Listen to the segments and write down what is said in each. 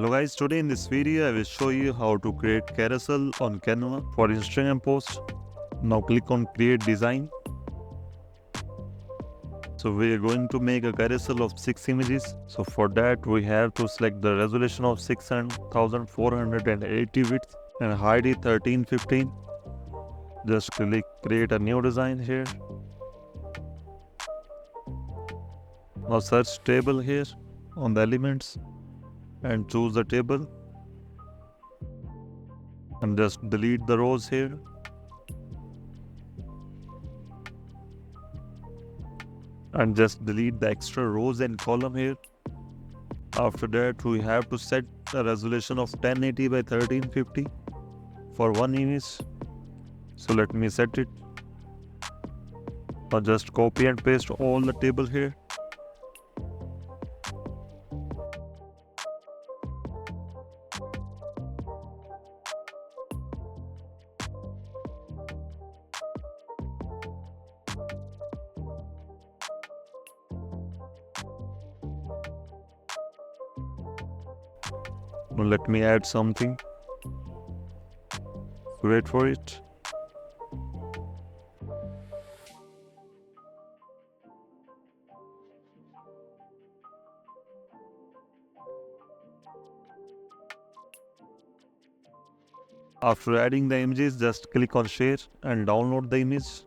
Hello guys, today in this video I will show you how to create carousel on Canva for Instagram post. Now click on create design. So we are going to make a carousel of 6 images. So for that we have to select the resolution of 6480 width and height is 1315. Just click create a new design here. Now search table here on the elements and choose the table and just delete the rows here. And just delete the extra rows and column here. After that we have to set the resolution of 1080 by 1350 for one image. So let me set it. Now just copy and paste all the table here. Now let me add something. Wait for it. After adding the images, just click on share and download the image.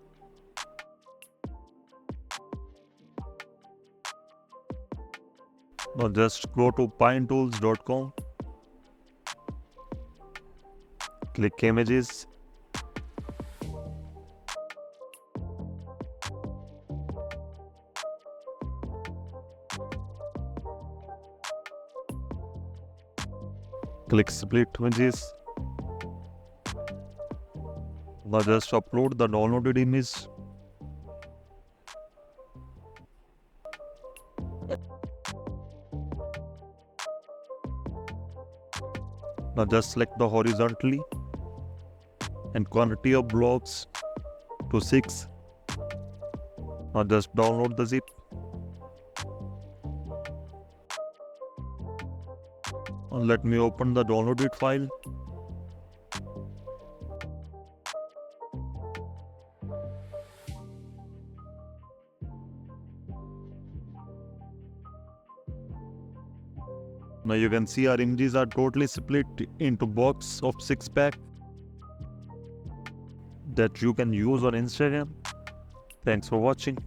Now just go to pinetools.com. Click images. Click split images. Now just upload the downloaded image. Now just select the horizontally and quantity of blocks to 6. Now just download the zip. Now let me open the downloaded file. Now you can see our images are totally split into box of 6 pack that you can use on Instagram. Thanks for watching.